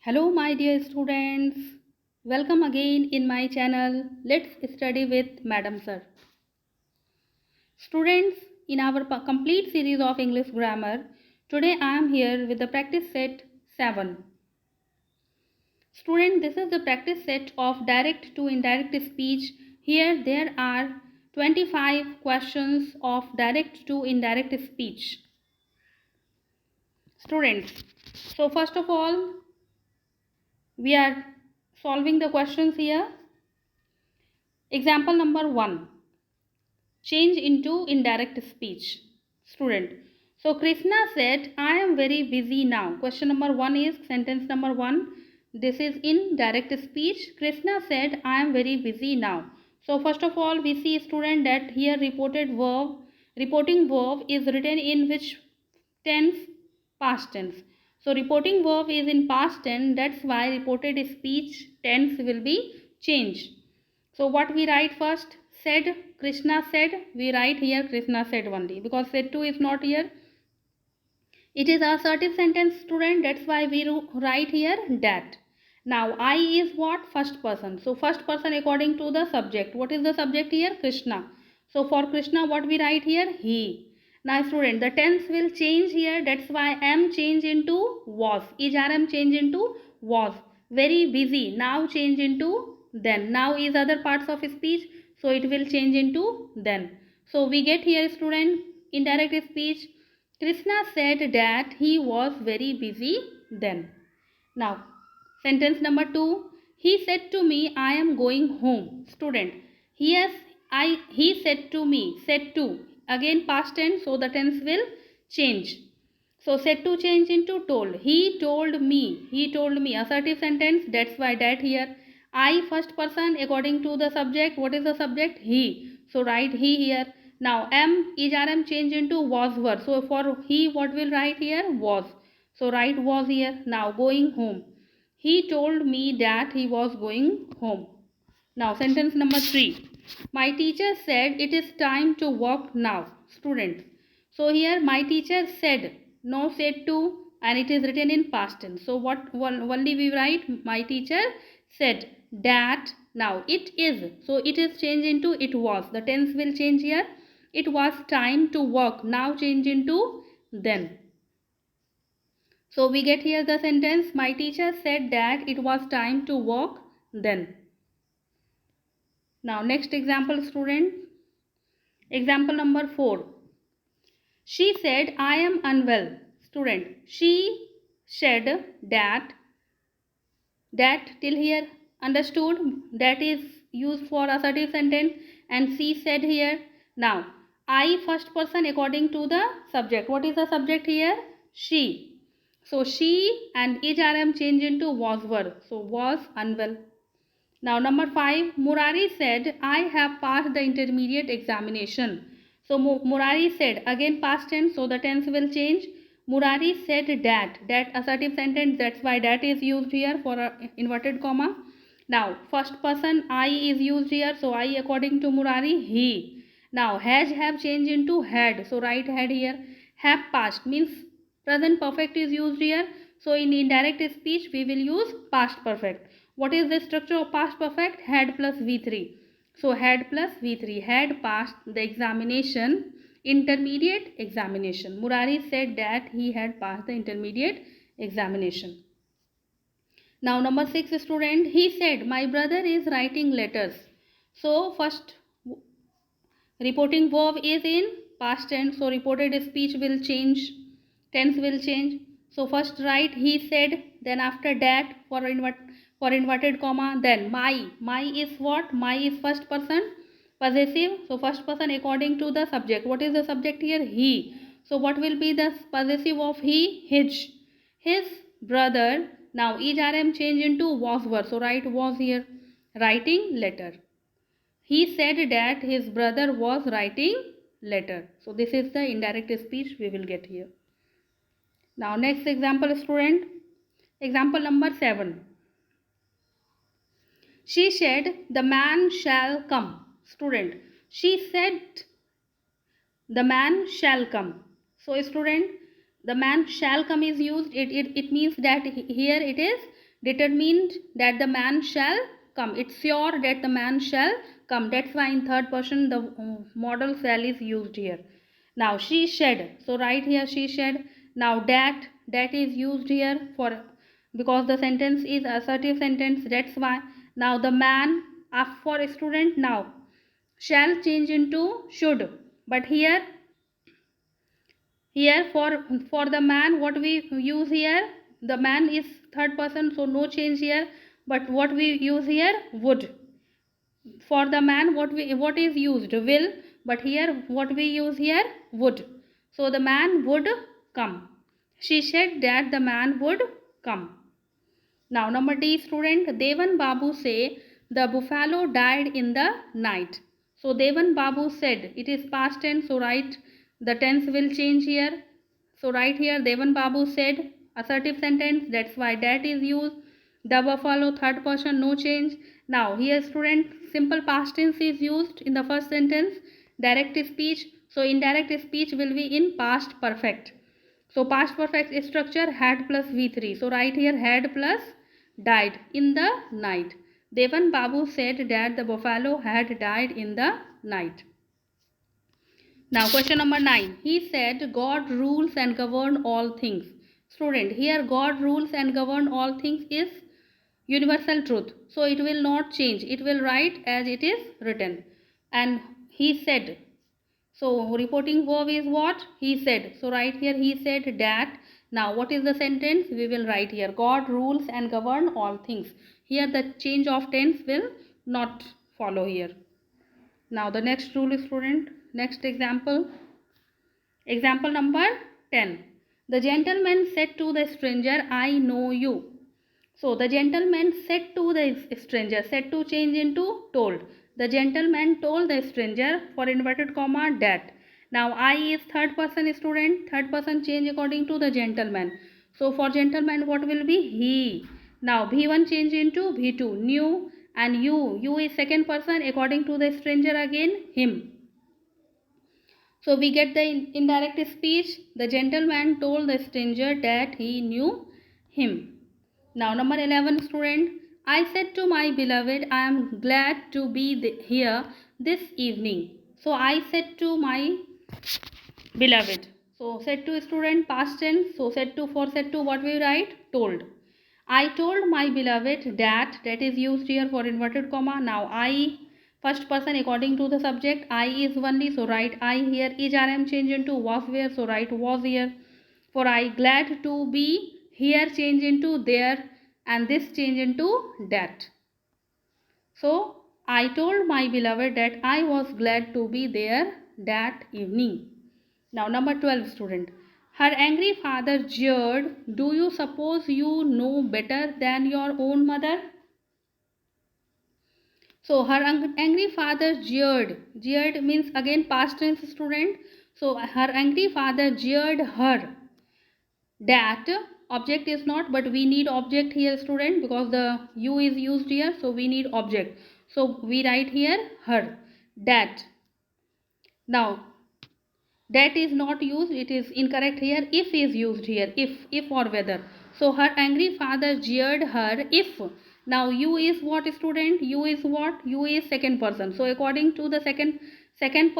Hello, my dear students. Welcome again in my channel. Let's study with Madam Sir. Students, in our complete series of English grammar, today I am here with the practice set 7. Student, this is the practice set of direct to indirect speech. Here there are 25 questions of direct to indirect speech. Students, so first of all, we are solving the questions here. Example number 1. Change into indirect speech. Student. So Krishna said, I am very busy now. Question number 1 is sentence number 1. This is in direct speech. Krishna said, I am very busy now. So first of all, we see student that here reporting verb is written in which tense? Past tense. So reporting verb is in past tense. That's why reported speech tense will be changed. So what we write first? Said, Krishna said. We write here Krishna said only because said to is not here. It is assertive sentence, student. That's why we write here that. Now I is what? First person. So first person according to the subject. What is the subject here? Krishna. So for Krishna what we write here? He. Now student, the tense will change here. That's why am change into was. Is am change into was. Very busy. Now change into then. Now is other parts of speech. So it will change into then. So we get here student indirect speech. Krishna said that he was very busy then. Now sentence number 2. He said to me, I am going home. Student. Yes, he said to me. Said to. Again past tense, so the tense will change. So said to change into told. He told me. He told me. Assertive sentence. That's why that here. I first person according to the subject. What is the subject? He. So write he here. Now am is rm change into was were. So for he what will write here? Was. So write was here. Now going home. He told me that he was going home. Now sentence number 3. My teacher said it is time to work now. Student. So here my teacher said. No said to and it is written in past tense. So what only we write? My teacher said that. Now it is. So it is changed into it was. The tense will change here. It was time to work. Now change into then. So we get here the sentence, my teacher said that it was time to work then. Now next example student. Example number 4. She said I am unwell. Student. She said that till here understood, that is used for assertive sentence, and she said here. Now I first person according to the subject. What is the subject here? She. So she and is rm change into was were. So was unwell. Now number 5. Murari said I have passed the intermediate examination. So Murari said, again past tense, so the tense will change. Murari said that assertive sentence, that's why that is used here for a inverted comma. Now first person I is used here, so I according to Murari, he. Now has have changed into had, so write had here. Have passed means present perfect is used here, so in indirect speech we will use past perfect. What is the structure of past perfect? Had plus v3. So had plus v3. Had passed the examination, intermediate examination. Murari said that he had passed the intermediate examination. Now number 6 student, he said my brother is writing letters. So first reporting verb is in past tense, so reported speech will change, tense will change. So first write he said, then after that for inverted comma, then my is what? My is first person possessive, so first person according to the subject. What is the subject here? He. So what will be the possessive of he? His brother. Now is rm change into was were, so write was here. Writing letter. He said that his brother was writing letter. So this is the indirect speech we will get here. Now next example student. Example number 7. She said the man shall come. Student. She said the man shall come. So student, the man shall come is used. It means that here it is determined that the man shall come. It's sure that the man shall come. That's why in third person the modal shall is used here. Now she shed. So right here she shed. Now that is used here for, because the sentence is assertive sentence. That's why. Now the man for student, now shall change into should. But here for the man, what we use here, the man is third person, so no change here. But what we use here, would. For the man, what is used, will. But here what we use here, would. So the man would come. She said that the man would come. Now number D, student, Devan Babu say the buffalo died in the night. So Devan Babu said, it is past tense, so right, the tense will change here. So right here Devan Babu said, assertive sentence, that's why that is used. The buffalo, third person, no change. Now here student, simple past tense is used in the first sentence. Direct speech, so indirect speech will be in past perfect. So past perfect structure, had plus V3. So right here had plus died in the night. Devan Babu said that the buffalo had died in the night. Now question number 9. He said God rules and govern all things. Student, here God rules and govern all things is universal truth. So it will not change. It will write as it is written. And he said. So reporting verb is what? He said. So right here he said that. Now what is the sentence? We will write here. God rules and govern all things. Here the change of tense will not follow here. Now the next rule is, student, next example. Example number 10. The gentleman said to the stranger, I know you. So the gentleman said to the stranger, said to change into told. The gentleman told the stranger, for inverted comma, that. Now I is third person, student, third person change according to the gentleman. So for gentleman what will be? He. Now V1 change into V2, knew, and you is second person according to the stranger, again him. So we get the indirect speech. The gentleman told the stranger that he knew him. Now number 11, student. I said to my beloved, I am glad to be here this evening. So I said to my beloved. So said to, student, past tense. So said to, for said to what we write? Told. I told my beloved that is used here for inverted comma. Now I, first person according to the subject, I is only, so write I here. Is RM change into was where, so write was here. For I glad to be here change into there, and this change into that. So I told my beloved that I was glad to be there that evening. Now number 12, student. Her angry father jeered, do you suppose you know better than your own mother? So her angry father jeered. Jeered means again past tense, student. So her angry father jeered her. That object is not, but we need object here, student, because the you is used here, so we need object. So we write here her. That. Now that is not used, it is incorrect here. If is used here, if or whether. So her angry father jeered her if. Now you is what, student? You is what? You is second person. So according to the second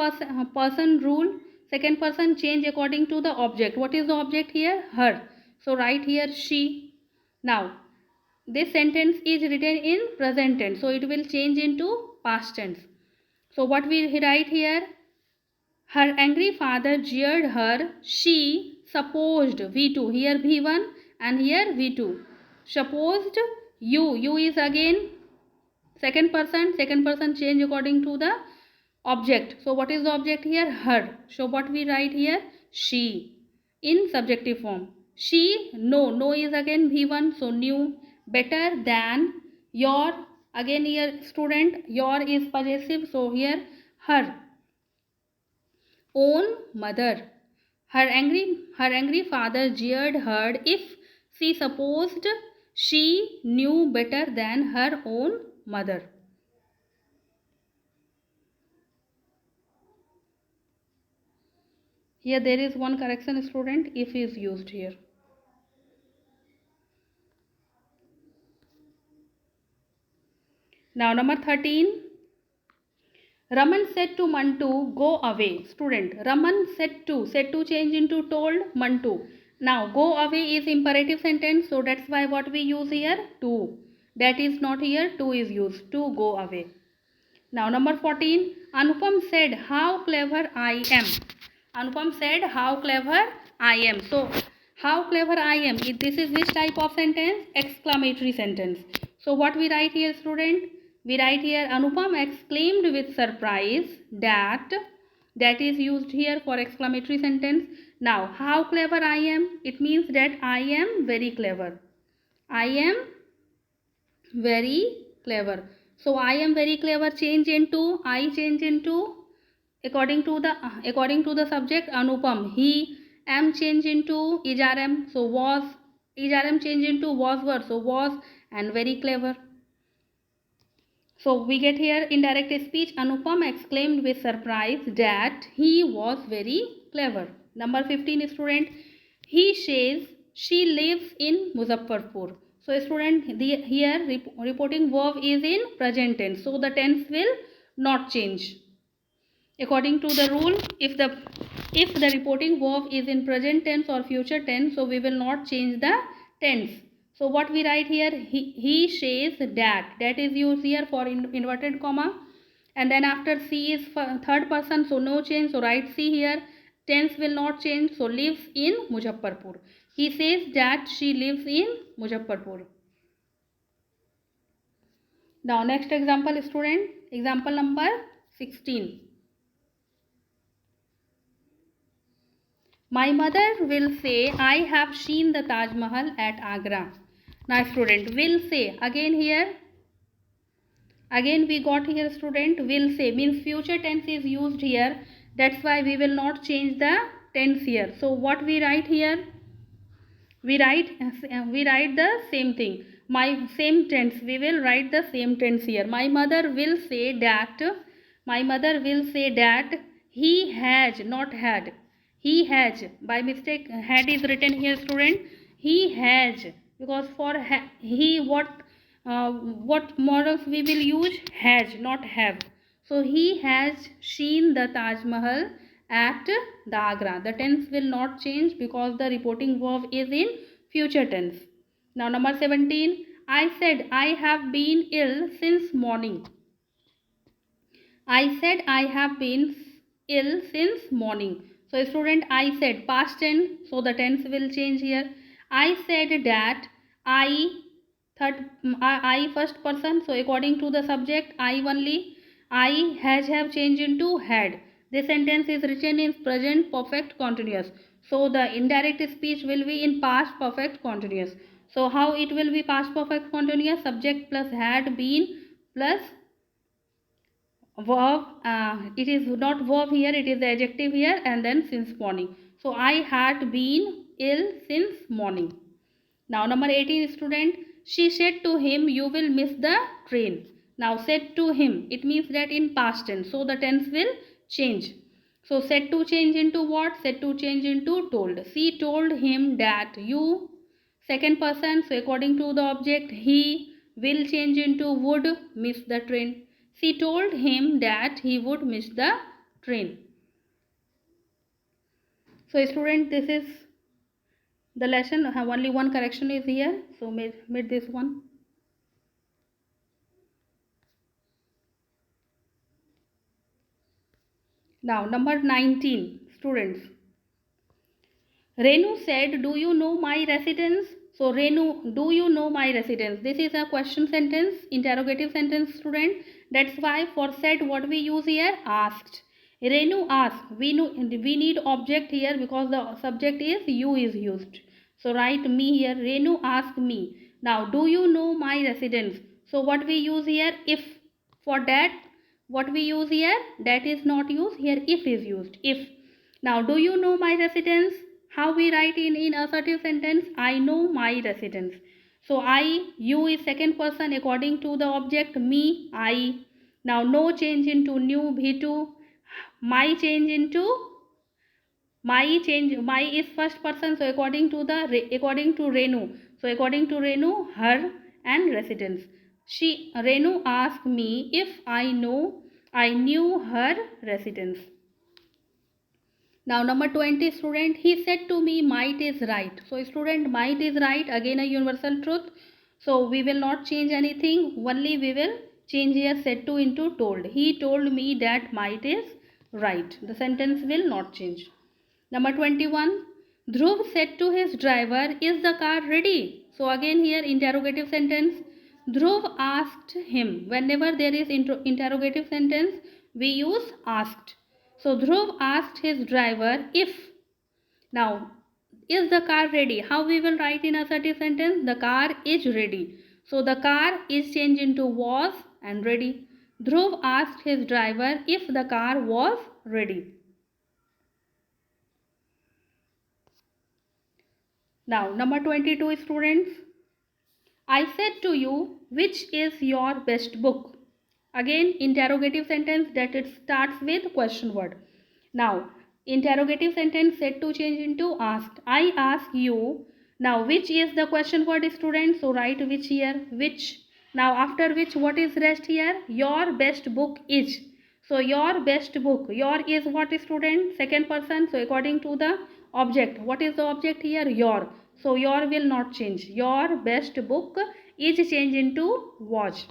person rule, second person change according to the object. What is the object here? Her. So write here she. Now this sentence is written in present tense, so it will change into past tense. So what we write here? Her angry father jeered her. She supposed, V2, here V1 and here V2. Supposed you is again second person change according to the object. So what is the object here? Her. So what we write here? She in subjective form. She, no is again V1, so knew, better than, your, again here student, your is possessive, so here her own mother. Her angry father jeered her if she supposed she knew better than her own mother. Here there is one correction, student, if is used here. Now number 13. Raman said to Mantu, go away. Student, Raman said to change into told Mantu. Now go away is imperative sentence, so that's why what we use here? To. That is not here, to is used. To go away. Now number 14. Anupam said, how clever I am. Anupam said, how clever I am. So how clever I am. This is which type of sentence? Exclamatory sentence. So what we write here, student? We write here Anupam exclaimed with surprise that is used here for exclamatory sentence. Now how clever I am? It means that I am very clever. I am very clever. So I am very clever change into according to the subject Anupam. He am change into is so was is change into was were, so was and very clever. So we get here indirect speech. Anupam exclaimed with surprise that he was very clever. Number 15, student. He says she lives in Muzaffarpur. So student, here reporting verb is in present tense. So the tense will not change. According to the rule, if the reporting verb is in present tense or future tense, so we will not change the tense. So what we write here, he says that is used here for inverted comma, and then after C is third person, so no change, so write C here. Tense will not change, so lives in Muzaffarpur. He says that she lives in Muzaffarpur. Now next example, student, example number 16. My mother will say, I have seen the Taj Mahal at Agra. Now student, will say, again we got here student, will say, means future tense is used here. That's why we will not change the tense here. So what we write here? We write the same thing. My same tense, we will write the same tense here. My mother will say that he has, not had. He has, by mistake had is written here student. He has, because for he what models we will use? Has, not have. So he has seen the Taj Mahal at the Agra. The tense will not change because the reporting verb is in future tense. Now number 17. I said I have been ill since morning. I said I have been ill since morning. So student, I said past tense, so the tense will change here. I said that I first person, so according to the subject I only. I has have changed into had. This sentence is written in present perfect continuous. So the indirect speech will be in past perfect continuous. So how it will be past perfect continuous? Subject plus had been plus verb. It is not verb here, it is the adjective here, and then since morning. So I had been ill since morning. Now number 18, student. She said to him, you will miss the train. Now said to him, it means that in past tense, so the tense will change. So said to change into what? Said to change into told. She told him that you, second person, so according to the object he, will change into would miss the train. She told him that he would miss the train. So student, this is the lesson. Only one correction is here, so made this one. Now number 19, students. Renu said, do you know my residence? So Renu, do you know my residence? This is a question sentence, interrogative sentence, student. That's why for said what we use here? Asked. Renu asked. We need object here because the subject is you is used. So write me here. Renu asked me. Now do you know my residence? So what we use here? If. For that what we use here? That is not used. Here if is used. If. Now do you know my residence? How we write in assertive sentence? I know my residence. So I, you is second person according to the object me, I. Now no change into new, bhitu. My change into my is first person, so according to Renu. So according to Renu, her and residence. Renu asked me if I knew her residence. Now number 20 student, he said to me might is right. So student, might is right, again a universal truth. So we will not change anything, only we will change here said to into told. He told me that might is right. The sentence will not change. Number 21, Dhruv said to his driver, is the car ready? So again here interrogative sentence. Dhruv asked him. Whenever there is interrogative sentence, we use asked. So Dhruv asked his driver if. Now, is the car ready? How we will write in assertive sentence? The car is ready. So the car is changed into was and ready. Dhruv asked his driver if the car was ready. Now, number 22 students. I said to you, which is your best book? Again, interrogative sentence that it starts with question word. Now, interrogative sentence said to change into asked. I ask you. Now, which is the question word student? So, write which here. Which. Now, after which, what is rest here? Your best book is. So, your best book. Your is what student? Second person. So, according to the object. What is the object here? Your. So, your will not change. Your best book is changed into was.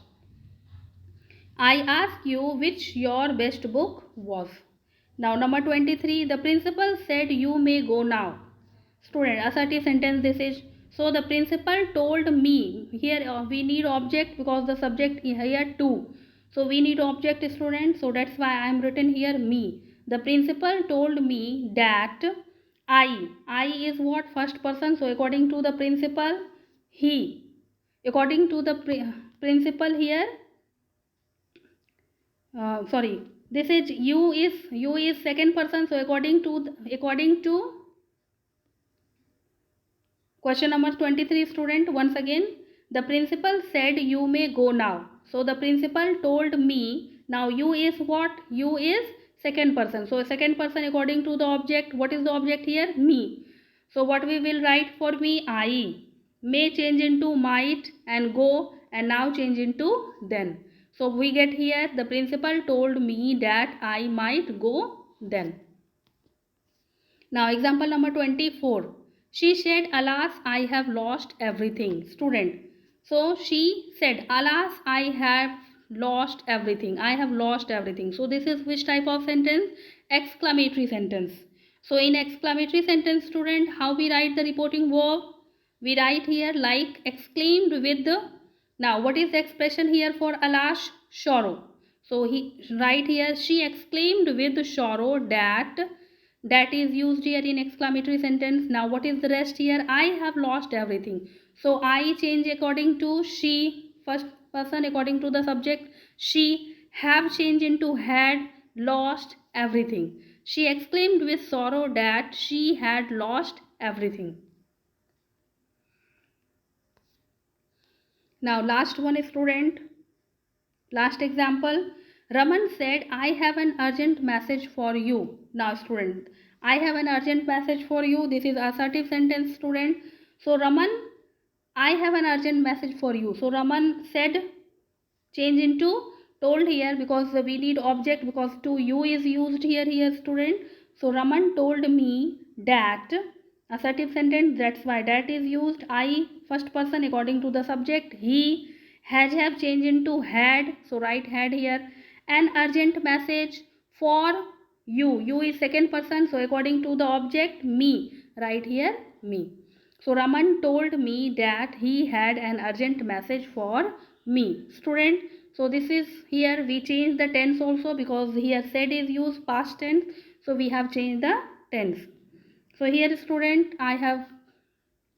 I ask you which your best book was. Now number 23, the principal said you may go now. Student, assertive sentence this is. So the principal told me. Here we need object because the subject here too. So we need object student. So that's why I am written here me. The principal told me that I is what? First person. So according to the principal, he. According to the principal here, sorry, this is you is second person. So according to question number 23 student, once again, the principal said you may go now. So the principal told me. Now you is what? You is second person. So second person according to the object. What is the object here? Me. So what we will write for me? I. May change into might and go, and now change into then. So we get here the principal told me that I might go then. Now example number 24. She said, alas, I have lost everything. Student. So she said, alas, I have lost everything. I have lost everything. So this is which type of sentence? Exclamatory sentence. So in exclamatory sentence, student, how we write the reporting verb? We write here like exclaimed with the. Now what is the expression here for alas? Sorrow. So he write here, she exclaimed with sorrow that is used here in exclamatory sentence. Now what is the rest here? I have lost everything. So I change according to she, first person according to the subject. She have changed into had lost everything. She exclaimed with sorrow that she had lost everything. Now last one student. Last example. Raman said, I have an urgent message for you. Now student, I have an urgent message for you. This is assertive sentence student. So Raman, I have an urgent message for you. So Raman said, change into told here because we need object because to you is used here student. So Raman told me that, assertive sentence, that's why that is used. I first person according to the subject. He has have changed into had. So write had here. An urgent message for you. You is second person. So according to the object me. Write here me. So Raman told me that he had an urgent message for me. Student. So this is here we change the tense also because here said is used past tense. So we have changed the tense. So here student, I have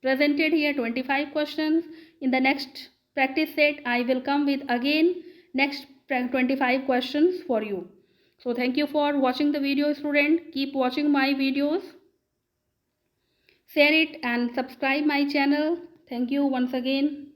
presented here 25 questions. In the next practice set, I will come with again next 25 questions for you. So thank you for watching the video student. Keep watching my videos. Share it and subscribe my channel. Thank you once again.